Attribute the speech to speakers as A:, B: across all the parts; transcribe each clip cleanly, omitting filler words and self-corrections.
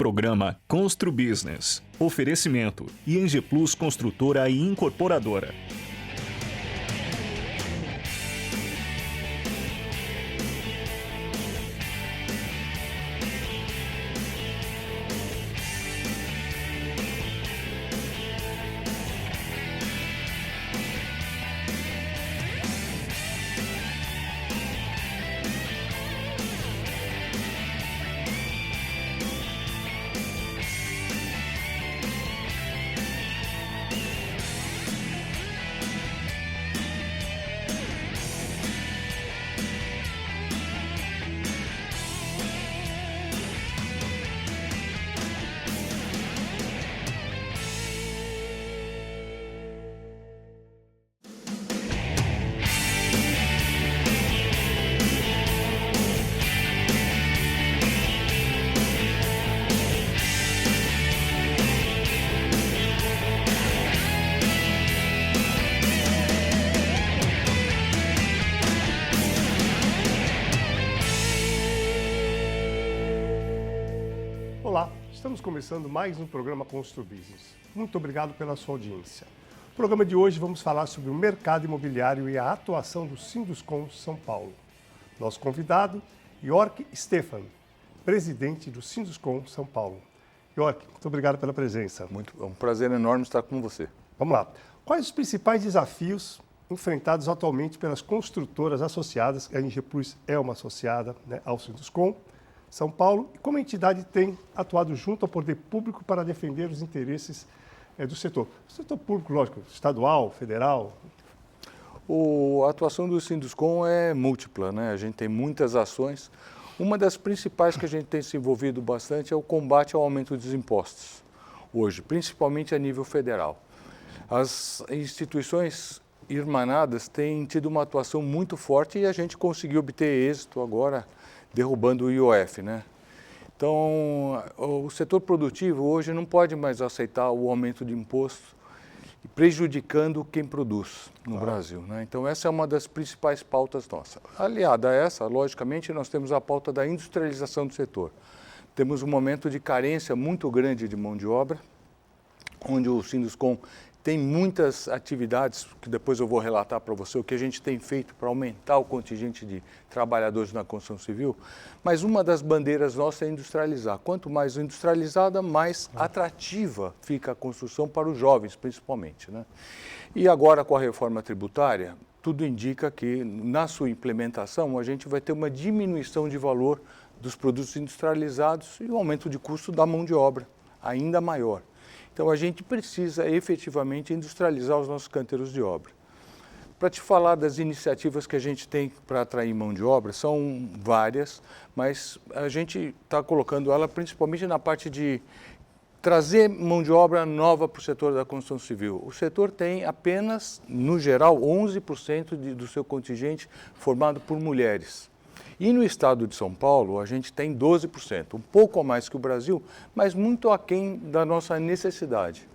A: Programa Constru Business. Oferecimento ING Plus Construtora e Incorporadora.
B: Olá, estamos começando mais um programa Constru Business. Muito obrigado pela sua audiência. No programa de hoje vamos falar sobre o mercado imobiliário e a atuação do Sinduscon São Paulo. Nosso convidado, York Stefan, presidente do Sinduscon São Paulo. York, muito obrigado pela presença.
C: É um prazer enorme estar com você.
B: Vamos lá. Quais os principais desafios enfrentados atualmente pelas construtoras associadas, a ING Plus é uma associada, ao Sinduscon São Paulo, e como a entidade tem atuado junto ao poder público para defender os interesses do setor? O setor público, lógico, estadual, federal.
C: A atuação do Sinduscon é múltipla, né? A gente tem muitas ações. Uma das principais que a gente tem se envolvido bastante é o combate ao aumento dos impostos, hoje, principalmente a nível federal. As instituições irmanadas têm tido uma atuação muito forte e a gente conseguiu obter êxito agora, derrubando o IOF, né? Então, o setor produtivo hoje não pode mais aceitar o aumento de imposto, prejudicando quem produz no Brasil, né? Então, essa é uma das principais pautas nossas. Aliada a essa, logicamente, nós temos a pauta da industrialização do setor. Temos um momento de carência muito grande de mão de obra, onde o Sinduscon tem muitas atividades, que depois eu vou relatar para você o que a gente tem feito para aumentar o contingente de trabalhadores na construção civil, mas uma das bandeiras nossas é industrializar. Quanto mais industrializada, mais atrativa fica a construção para os jovens, principalmente, né? E agora, com a reforma tributária, tudo indica que, na sua implementação, a gente vai ter uma diminuição de valor dos produtos industrializados e um aumento de custo da mão de obra ainda maior. Então, a gente precisa efetivamente industrializar os nossos canteiros de obra. Para te falar das iniciativas que a gente tem para atrair mão de obra, são várias, mas a gente está colocando ela principalmente na parte de trazer mão de obra nova para o setor da construção civil. O setor tem apenas, no geral, 11% do seu contingente formado por mulheres. E no estado de São Paulo, a gente tem 12%, um pouco a mais que o Brasil, mas muito aquém da nossa necessidade.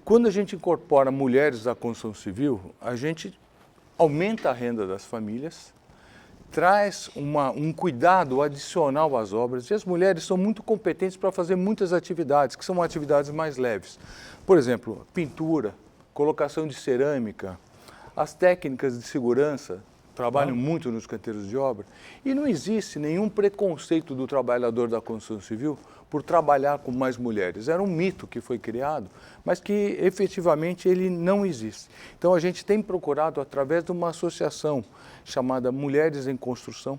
C: Quando a gente incorpora mulheres à construção civil, a gente aumenta a renda das famílias, traz um cuidado adicional às obras, e as mulheres são muito competentes para fazer muitas atividades, que são atividades mais leves. Por exemplo, pintura, colocação de cerâmica, as técnicas de segurança, trabalham muito nos canteiros de obra, e não existe nenhum preconceito do trabalhador da construção civil por trabalhar com mais mulheres. Era um mito que foi criado, mas que efetivamente ele não existe. Então a gente tem procurado, através de uma associação chamada Mulheres em Construção,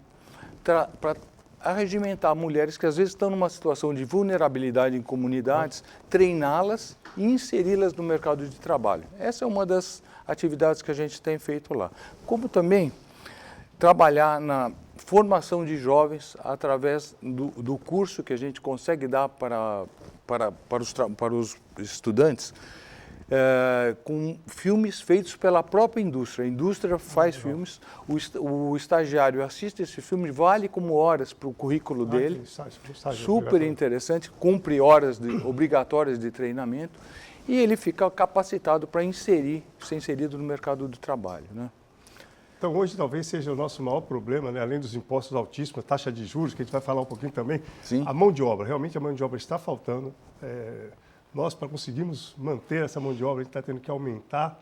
C: para arregimentar mulheres que às vezes estão numa situação de vulnerabilidade em comunidades, treiná-las e inseri-las no mercado de trabalho. Essa é uma das atividades que a gente tem feito lá. Como também trabalhar na formação de jovens através do curso que a gente consegue dar para os estudantes, com filmes feitos pela própria indústria. A indústria faz filmes, o estagiário assiste esse filme, vale como horas para o currículo dele, super interessante, cumpre horas obrigatórias de treinamento, e ele fica capacitado para ser inserido no mercado de trabalho, né?
B: Então, hoje talvez seja o nosso maior problema, né? Além dos impostos altíssimos, a taxa de juros, que a gente vai falar um pouquinho também,
C: Sim.
B: a mão de obra. Realmente a mão de obra está faltando. Nós, para conseguirmos manter essa mão de obra, a gente está tendo que aumentar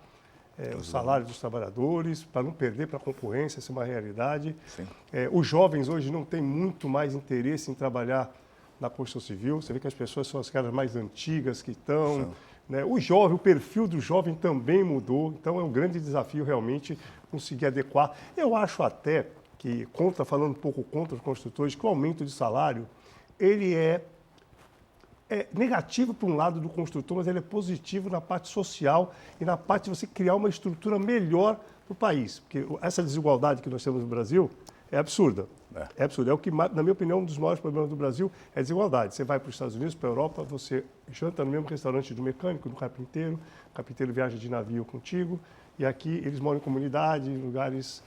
B: o salário dos trabalhadores, para não perder para a concorrência, essa é uma realidade. Os jovens hoje não têm muito mais interesse em trabalhar na construção civil. Você vê que as pessoas são as caras mais antigas que estão. Né? O perfil do jovem também mudou, então é um grande desafio realmente conseguir adequar. Eu acho até que, falando um pouco contra os construtores, que o aumento de salário, ele é negativo para um lado do construtor, mas ele é positivo na parte social e na parte de você criar uma estrutura melhor para o país. Porque essa desigualdade que nós temos no Brasil é absurda. É absurdo. É o que, na minha opinião, um dos maiores problemas do Brasil é a desigualdade. Você vai para os Estados Unidos, para a Europa, você janta no mesmo restaurante do mecânico, do carpinteiro, o carpinteiro viaja de navio contigo, e aqui eles moram em comunidade, em lugares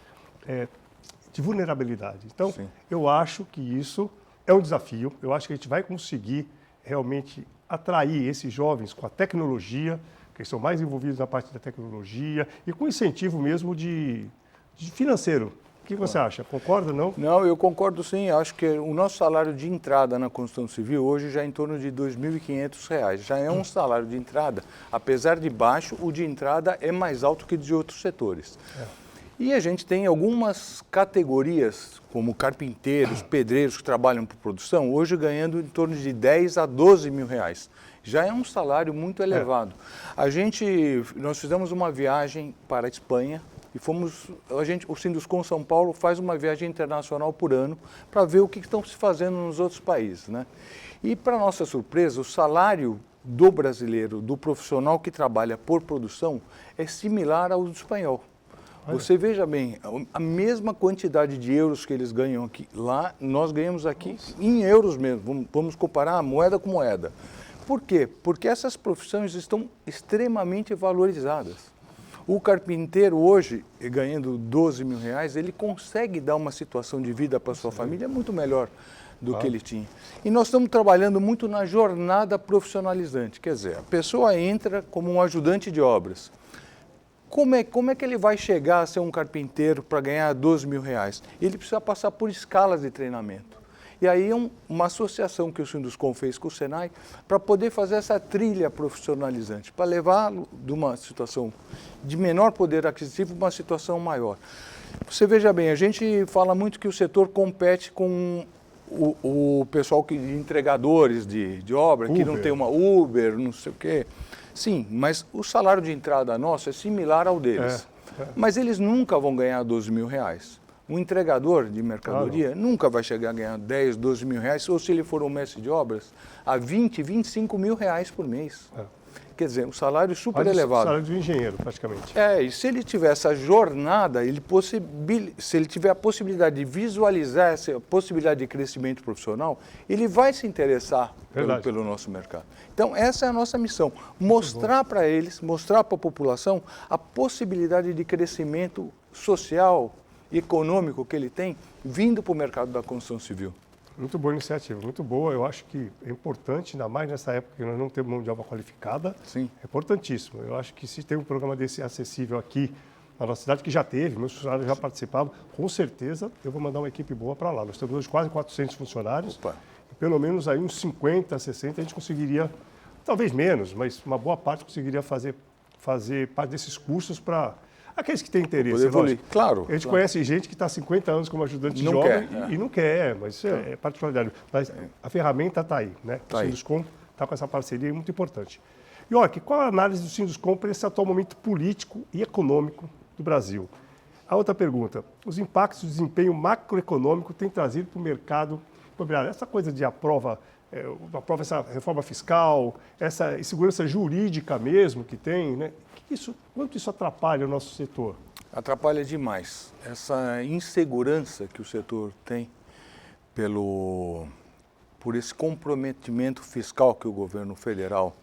B: de vulnerabilidade. Então, eu acho que isso é um desafio. Eu acho que a gente vai conseguir realmente atrair esses jovens com a tecnologia, que são mais envolvidos na parte da tecnologia, e com incentivo mesmo de financeiro. O que você acha? Concorda, não?
C: Não, eu concordo sim. Acho que o nosso salário de entrada na construção civil hoje já é em torno de R$ 2.500. Já é um salário de entrada. Apesar de baixo, o de entrada é mais alto que de outros setores. E a gente tem algumas categorias, como carpinteiros, pedreiros que trabalham por produção, hoje ganhando em torno de 10 a 12 mil reais. Já é um salário muito elevado. Nós fizemos uma viagem para a Espanha, e o Sinduscon São Paulo faz uma viagem internacional por ano para ver o que estão se fazendo nos outros países, né? E, para nossa surpresa, o salário do brasileiro, do profissional que trabalha por produção, é similar ao do espanhol. Você veja bem, a mesma quantidade de euros que eles ganham aqui, lá nós ganhamos aqui em euros mesmo, vamos comparar moeda com moeda. Por quê? Porque essas profissões estão extremamente valorizadas. O carpinteiro hoje, ganhando 12 mil reais, ele consegue dar uma situação de vida para a sua família muito melhor do que ele tinha. E nós estamos trabalhando muito na jornada profissionalizante, quer dizer, a pessoa entra como um ajudante de obras. Como é que ele vai chegar a ser um carpinteiro para ganhar 12 mil reais? Ele precisa passar por escalas de treinamento. E aí uma associação que o Sinduscon fez com o Senai para poder fazer essa trilha profissionalizante, para levá-lo de uma situação de menor poder aquisitivo para uma situação maior. Você veja bem, a gente fala muito que o setor compete com o pessoal de entregadores de obra, que não tem uma Uber, não sei o quê. Sim, mas o salário de entrada nosso é similar ao deles. Mas eles nunca vão ganhar 12 mil reais. Um entregador de mercadoria nunca vai chegar a ganhar 10, 12 mil reais, ou se ele for um mestre de obras, a 20, 25 mil reais por mês. Quer dizer, um salário super elevado.
B: O salário de um engenheiro, praticamente.
C: E se ele tiver essa jornada, se ele tiver a possibilidade de visualizar essa possibilidade de crescimento profissional, ele vai se interessar pelo nosso mercado. Então, essa é a nossa missão, mostrar para eles, mostrar para a população a possibilidade de crescimento social e econômico que ele tem vindo para o mercado da construção civil.
B: Muito boa iniciativa, muito boa. Eu acho que é importante, ainda mais nessa época que nós não temos mão de obra qualificada.
C: Sim.
B: É importantíssimo. Eu acho que se tem um programa desse acessível aqui na nossa cidade, que já teve, meus funcionários já participavam, com certeza eu vou mandar uma equipe boa para lá. Nós temos hoje quase 400 funcionários. E pelo menos aí uns 50, 60 a gente conseguiria, talvez menos, mas uma boa parte conseguiria fazer parte desses cursos para aqueles que têm interesse.
C: Claro.
B: A gente conhece gente que está há 50 anos como ajudante de obra e não quer, mas isso é particularidade. Mas a ferramenta está aí, né? O Sinduscon está com essa parceria muito importante. E olha, qual a análise do Sinduscon para esse atual momento político e econômico do Brasil? A outra pergunta, os impactos do desempenho macroeconômico têm trazido para o mercado imobiliário? Essa coisa de aprova essa reforma fiscal, essa insegurança jurídica mesmo que tem, né? Quanto isso atrapalha o nosso setor?
C: Atrapalha demais. Essa insegurança que o setor tem por esse comprometimento fiscal que o governo federal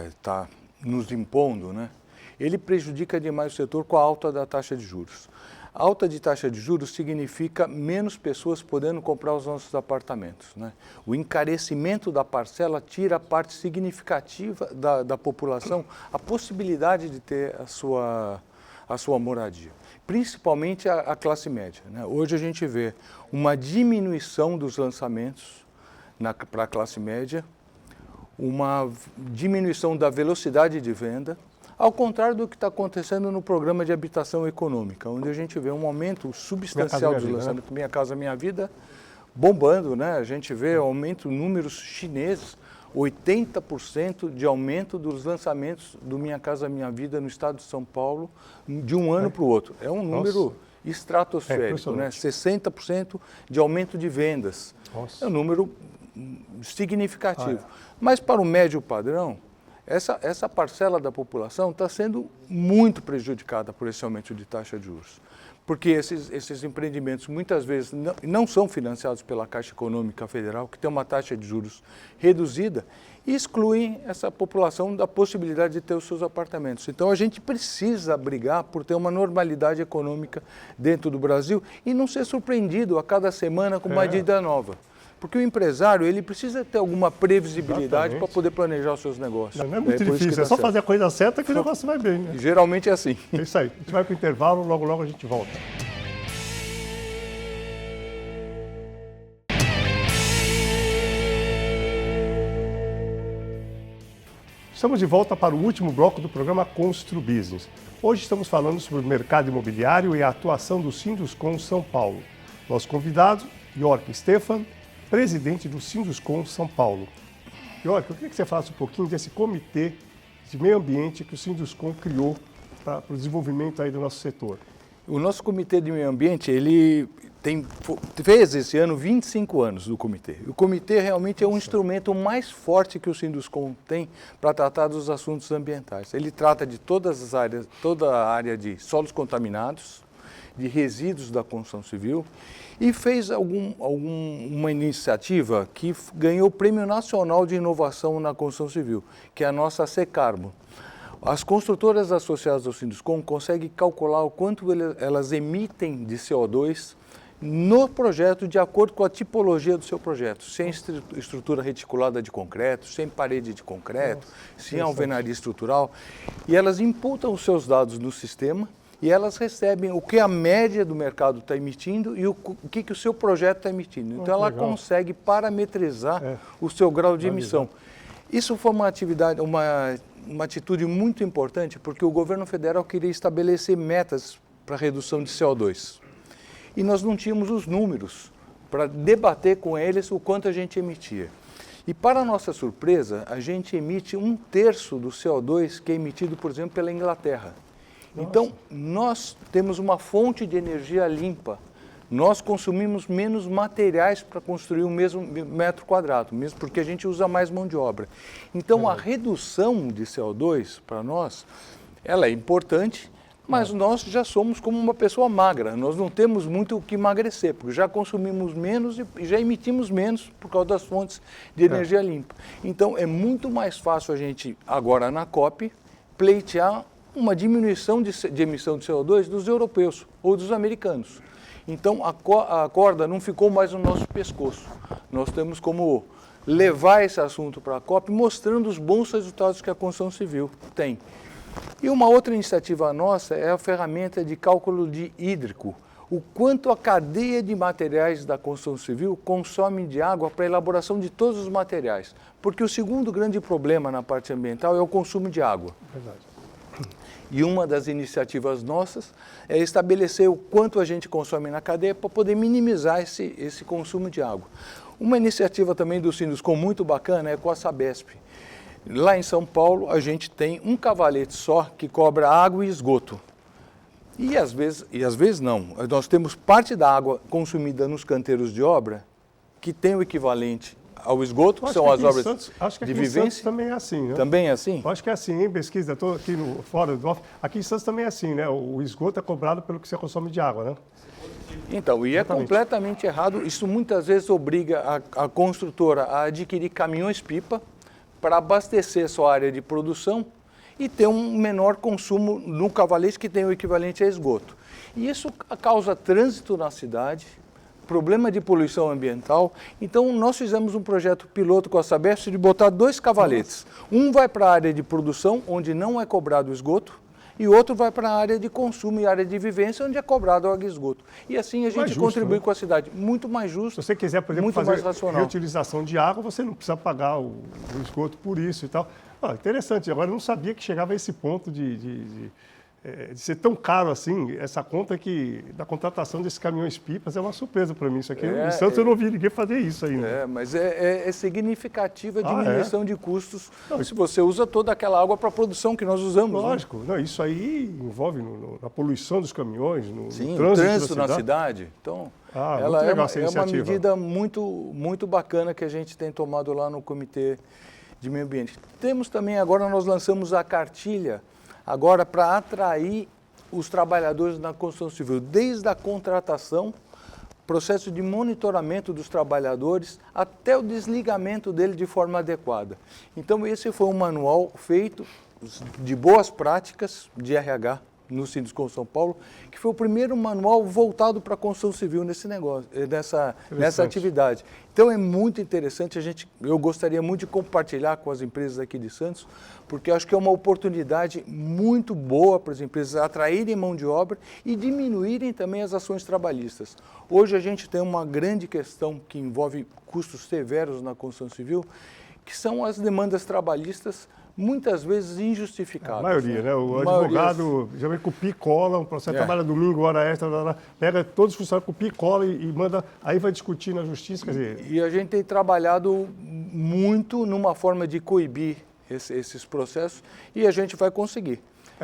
C: está nos impondo, né? Ele prejudica demais o setor com a alta da taxa de juros. A alta de taxa de juros significa menos pessoas podendo comprar os nossos apartamentos, né? O encarecimento da parcela tira a parte significativa da população, a possibilidade de ter a a sua moradia, principalmente a classe média, né? Hoje a gente vê uma diminuição dos lançamentos para a classe média, uma diminuição da velocidade de venda, ao contrário do que está acontecendo no programa de habitação econômica, onde a gente vê um aumento substancial dos lançamentos. Minha Casa Minha Vida bombando, né? A gente vê aumento, números chineses, 80% de aumento dos lançamentos do Minha Casa Minha Vida no estado de São Paulo de um ano para o outro. É um número estratosférico, né? 60% de aumento de vendas. É um número significativo. Mas para o médio padrão, essa parcela da população está sendo muito prejudicada por esse aumento de taxa de juros. Porque esses empreendimentos muitas vezes não são financiados pela Caixa Econômica Federal, que tem uma taxa de juros reduzida, e excluem essa população da possibilidade de ter os seus apartamentos. Então a gente precisa brigar por ter uma normalidade econômica dentro do Brasil e não ser surpreendido a cada semana com uma medida nova. Porque o empresário, ele precisa ter alguma previsibilidade para poder planejar os seus negócios.
B: Não é muito difícil, é só fazer a coisa certa que o negócio vai bem, né?
C: Geralmente é assim.
B: É isso aí. A gente vai para o intervalo, logo a gente volta. Estamos de volta para o último bloco do programa Constru Business. Hoje estamos falando sobre o mercado imobiliário e a atuação do Sinduscon São Paulo. Nosso convidado, York Stefan, presidente do Sinduscon São Paulo. York, eu queria que você falasse um pouquinho desse comitê de meio ambiente que o Sinduscon criou para o desenvolvimento aí do nosso setor.
C: O nosso comitê de meio ambiente, ele fez esse ano 25 anos do comitê. O comitê realmente é um instrumento mais forte que o Sinduscon tem para tratar dos assuntos ambientais. Ele trata de todas as áreas, toda a área de solos contaminados, de resíduos da construção civil, e fez uma iniciativa que ganhou o Prêmio Nacional de Inovação na Construção Civil, que é a nossa Secarbo. As construtoras associadas ao Sinduscon conseguem calcular o quanto elas emitem de CO2 no projeto de acordo com a tipologia do seu projeto, sem estrutura reticulada de concreto, sem parede de concreto, sem alvenaria estrutural, e elas imputam os seus dados no sistema e elas recebem o que a média do mercado está emitindo e o que o seu projeto está emitindo. Então ela consegue parametrizar o seu grau de emissão. Isso foi uma atividade, uma atitude muito importante, porque o governo federal queria estabelecer metas para redução de CO2. E nós não tínhamos os números para debater com eles o quanto a gente emitia. E para nossa surpresa, a gente emite 1/3 do CO2 que é emitido, por exemplo, pela Inglaterra. Então, nós temos uma fonte de energia limpa. Nós consumimos menos materiais para construir o mesmo metro quadrado, mesmo porque a gente usa mais mão de obra. Então, a redução de CO2, para nós, ela é importante, mas nós já somos como uma pessoa magra. Nós não temos muito o que emagrecer, porque já consumimos menos e já emitimos menos por causa das fontes de energia limpa. Então, é muito mais fácil a gente, agora na COP, pleitear uma diminuição de emissão de CO2 dos europeus ou dos americanos. Então, a corda não ficou mais no nosso pescoço. Nós temos como levar esse assunto para a COP, mostrando os bons resultados que a construção civil tem. E uma outra iniciativa nossa é a ferramenta de cálculo de hídrico. O quanto a cadeia de materiais da construção civil consome de água para a elaboração de todos os materiais. Porque o segundo grande problema na parte ambiental é o consumo de água.
B: Verdade.
C: E uma das iniciativas nossas é estabelecer o quanto a gente consome na cadeia para poder minimizar esse consumo de água. Uma iniciativa também do Sinduscon muito bacana é com a Sabesp. Lá em São Paulo, a gente tem um cavalete só que cobra água e esgoto. E às vezes não. Nós temos parte da água consumida nos canteiros de obra que tem o equivalente ao esgoto, que são as obras de vivência. Santos
B: também é assim, né?
C: Também é assim?
B: Eu acho que é assim, em pesquisa, estou aqui fora do off. Aqui em Santos também é assim, né? O esgoto é cobrado pelo que você consome de água, né?
C: Então, e exatamente. É completamente errado. Isso muitas vezes obriga a construtora a adquirir caminhões-pipa para abastecer sua área de produção e ter um menor consumo no cavalete que tem o equivalente a esgoto. E isso causa trânsito na cidade, problema de poluição ambiental. Então, nós fizemos um projeto piloto com a Sabesp de botar 2 cavaletes. Um vai para a área de produção, onde não é cobrado esgoto, e outro vai para a área de consumo e área de vivência, onde é cobrado água e esgoto. E assim a gente contribui com a cidade. Muito mais justo,
B: se você quiser, por exemplo,
C: muito
B: fazer
C: mais racional.
B: reutilização de água, você não precisa pagar o esgoto por isso e tal. Interessante, agora eu não sabia que chegava a esse ponto de ser tão caro assim, essa conta que da contratação desses caminhões-pipas é uma surpresa para mim. Isso aqui, em Santos eu não vi ninguém fazer isso ainda.
C: Mas é significativa a diminuição de custos se você usa toda aquela água para a produção que nós usamos.
B: Lógico, não, isso aí envolve na poluição dos caminhões, no
C: trânsito na cidade. Então, ela é uma medida muito bacana que a gente tem tomado lá no Comitê de Meio Ambiente. Temos também, agora nós lançamos a cartilha, agora para atrair os trabalhadores na construção civil, desde a contratação, processo de monitoramento dos trabalhadores, até o desligamento dele de forma adequada. Então esse foi um manual feito de boas práticas de RH no Sinduscom São Paulo, que foi o primeiro manual voltado para a construção civil nesse negócio, nessa atividade. Então é muito interessante, eu gostaria muito de compartilhar com as empresas aqui de Santos, porque acho que é uma oportunidade muito boa para as empresas atraírem mão de obra e diminuírem também as ações trabalhistas. Hoje a gente tem uma grande questão que envolve custos severos na construção civil, que são as demandas trabalhistas, muitas vezes injustificadas.
B: A maioria, né? O advogado já vem copia e cola, o processo trabalha domingo, hora extra, pega todos os funcionários, copia e cola e manda, aí vai discutir na justiça, quer dizer...
C: E a gente tem trabalhado muito numa forma de coibir esses processos e a gente vai conseguir.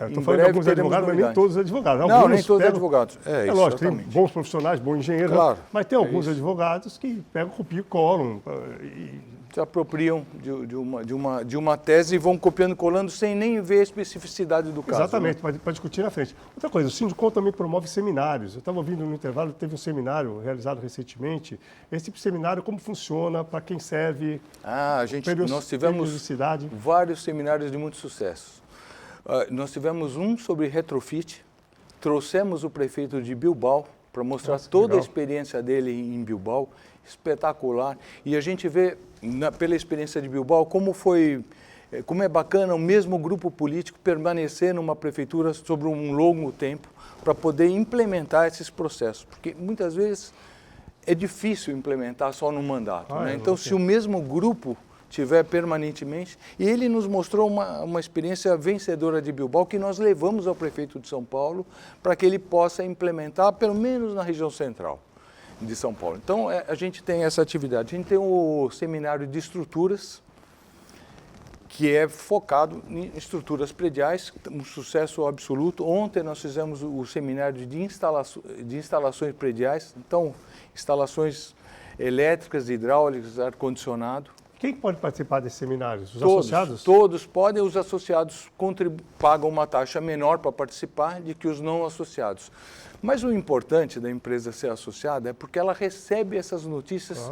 B: Estou falando de alguns advogados, mas nem todos os advogados. Alguns
C: nem todos os advogados.
B: Lógico, tem bons profissionais, bons engenheiros, claro, mas tem alguns advogados que pegam, copiam e colam.
C: Se apropriam de uma tese e vão copiando e colando sem nem ver a especificidade do caso.
B: Exatamente, para discutir na frente. Outra coisa, o Sinduscom também promove seminários. Eu estava ouvindo no intervalo, teve um seminário realizado recentemente. Esse tipo de seminário, como funciona, para quem serve?
C: Nós tivemos vários seminários de muito sucesso. Nós tivemos um sobre retrofit, trouxemos o prefeito de Bilbao para mostrar toda a experiência dele em Bilbao, espetacular. E a gente vê, pela experiência de Bilbao, como é bacana o mesmo grupo político permanecer numa prefeitura sobre um longo tempo para poder implementar esses processos. Porque muitas vezes é difícil implementar só no mandato. Então, se o mesmo grupo tiver permanentemente, e ele nos mostrou uma experiência vencedora de Bilbao que nós levamos ao prefeito de São Paulo para que ele possa implementar, pelo menos na região central de São Paulo. Então, a gente tem essa atividade. A gente tem o seminário de estruturas, que é focado em estruturas prediais, um sucesso absoluto. Ontem nós fizemos o seminário de instalações prediais, então, instalações elétricas, hidráulicas, ar-condicionado.
B: Quem pode participar desses seminários? Os
C: associados? Todos podem, os associados pagam uma taxa menor para participar do que os não associados. Mas o importante da empresa ser associada é porque ela recebe essas notícias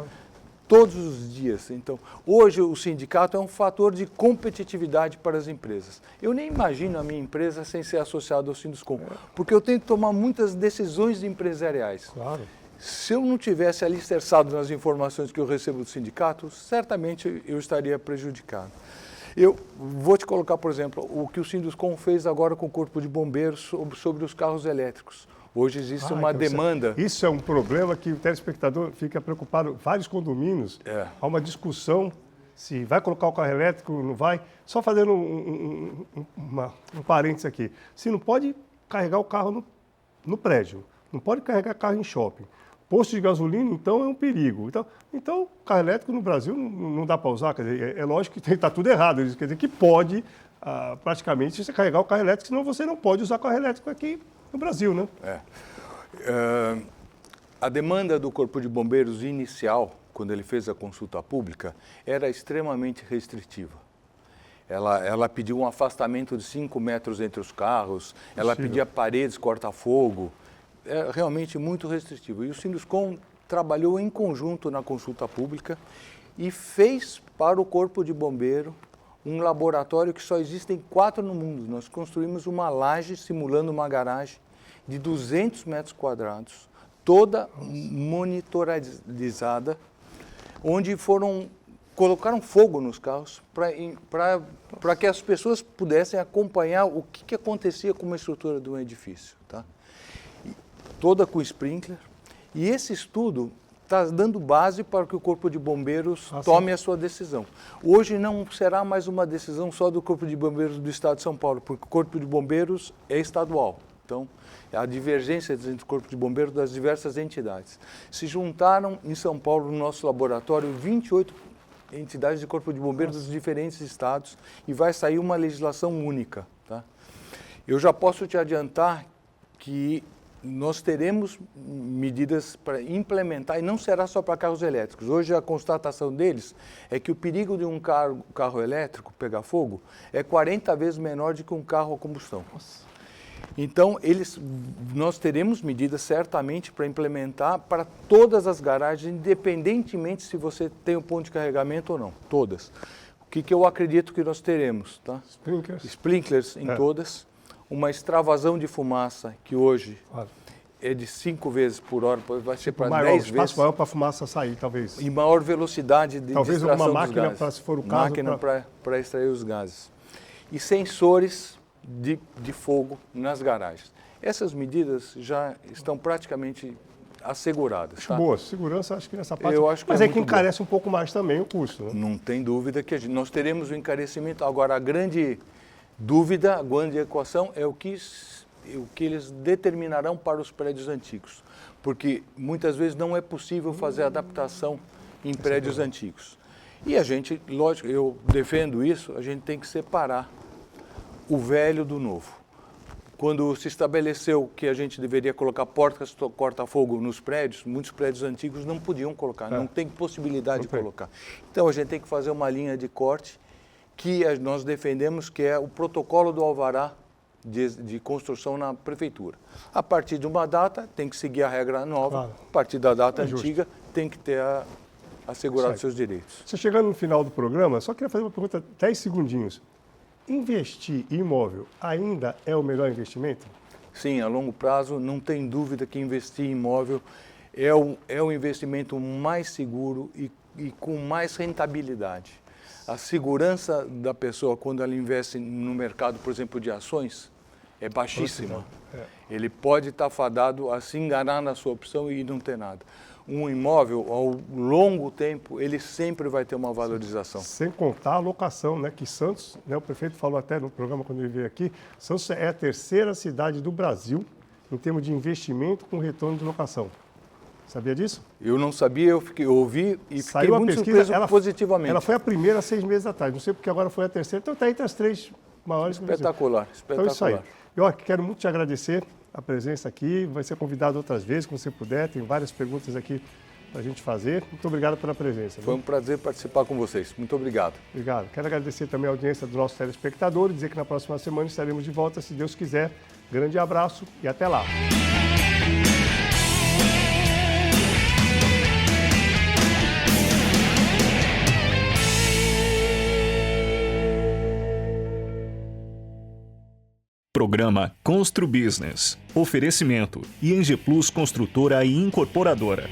C: todos os dias. Então, hoje o sindicato é um fator de competitividade para as empresas. Eu nem imagino a minha empresa sem ser associado ao Sinduscom, porque eu tenho que tomar muitas decisões empresariais.
B: Claro.
C: Se eu não tivesse alicerçado nas informações que eu recebo do sindicato, certamente eu estaria prejudicado. Eu vou te colocar, por exemplo, o que o Sinduscom fez agora com o Corpo de Bombeiros sobre os carros elétricos. Hoje existe uma demanda.
B: Isso é um problema que o telespectador fica preocupado. Vários condomínios, há uma discussão se vai colocar o carro elétrico ou não vai. Só fazendo um parênteses aqui. Se não pode carregar o carro no prédio, não pode carregar carro em shopping. Posto de gasolina, então, é um perigo. Então carro elétrico no Brasil não dá para usar. Quer dizer, é lógico que está tudo errado. Quer dizer, que pode, praticamente, você carregar o carro elétrico, senão você não pode usar carro elétrico aqui no Brasil, né?
C: A demanda do Corpo de Bombeiros inicial, quando ele fez a consulta pública, era extremamente restritiva. Ela pediu um afastamento de 5 metros entre os carros, ela pedia paredes corta-fogo. É realmente muito restritivo. E o Sinduscom trabalhou em conjunto na consulta pública e fez para o Corpo de Bombeiro um laboratório que só existem 4 no mundo. Nós construímos uma laje simulando uma garagem de 200 metros quadrados, toda monitorizada, onde foram colocaram fogo nos carros para que as pessoas pudessem acompanhar o que acontecia com uma estrutura de um edifício. Tá? Toda com sprinkler. E esse estudo está dando base para que o Corpo de Bombeiros tome a sua decisão. Hoje não será mais uma decisão só do Corpo de Bombeiros do Estado de São Paulo, porque o Corpo de Bombeiros é estadual. Então, há divergência entre o Corpo de Bombeiros das diversas entidades. Se juntaram em São Paulo, no nosso laboratório, 28 entidades de Corpo de Bombeiros dos diferentes estados e vai sair uma legislação única. Tá? Eu já posso te adiantar que nós teremos medidas para implementar, e não será só para carros elétricos. Hoje a constatação deles é que o perigo de um carro elétrico pegar fogo é 40 vezes menor do que um carro a combustão. Nossa. Então, nós teremos medidas certamente para implementar para todas as garagens, independentemente se você tem um ponto de carregamento ou não, todas. O que eu acredito que nós teremos? Tá? Sprinklers em todas. Uma extravasão de fumaça, que hoje é de 5 vezes por hora, vai ser para 10 vezes.
B: Espaço maior para a fumaça sair, talvez.
C: E maior velocidade de
B: talvez
C: extração
B: uma máquina,
C: dos gases.
B: Se for o caso.
C: Máquina para extrair os gases. E sensores de fogo nas garagens. Essas medidas já estão praticamente asseguradas. Tá?
B: Boa, segurança acho que nessa parte.
C: Eu acho que
B: mas é que encarece um pouco mais também o custo. Né?
C: Não tem dúvida que nós teremos o encarecimento. Agora, a grande dúvida, a grande equação é o que eles determinarão para os prédios antigos. Porque muitas vezes não é possível fazer adaptação em prédios antigos. E a gente, lógico, eu defendo isso, a gente tem que separar o velho do novo. Quando se estabeleceu que a gente deveria colocar portas corta-fogo nos prédios, muitos prédios antigos não podiam colocar, não tem possibilidade de colocar. Então a gente tem que fazer uma linha de corte que nós defendemos, que é o protocolo do alvará de construção na prefeitura. A partir de uma data tem que seguir a regra nova, a partir da data antiga tem que ter assegurado seus direitos.
B: Você chegando no final do programa, só queria fazer uma pergunta, 10 segundinhos. Investir em imóvel ainda é o melhor investimento?
C: Sim, a longo prazo, não tem dúvida que investir em imóvel é o investimento mais seguro e com mais rentabilidade. A segurança da pessoa quando ela investe no mercado, por exemplo, de ações, é baixíssima. Ele pode estar fadado a se enganar na sua opção e não ter nada. Um imóvel, ao longo tempo, ele sempre vai ter uma valorização.
B: Sem contar a locação, né? Que Santos, né, o prefeito falou até no programa quando ele veio aqui, Santos é a terceira cidade do Brasil em termos de investimento com retorno de locação. Sabia disso?
C: Eu não sabia, eu ouvi e fiquei muito surpreso positivamente.
B: Ela foi a primeira 6 meses atrás, não sei porque agora foi a terceira, então está entre as 3 maiores.
C: Espetacular, espetacular.
B: Então, isso aí. Eu quero muito te agradecer a presença aqui, vai ser convidado outras vezes, quando você puder, tem várias perguntas aqui para a gente fazer. Muito obrigado pela presença.
C: Foi um prazer participar com vocês, muito obrigado.
B: Obrigado. Quero agradecer também a audiência dos nossos telespectadores, dizer que na próxima semana estaremos de volta, se Deus quiser. Grande abraço e até lá.
A: Programa Constru Business. Oferecimento ING Plus Construtora e Incorporadora.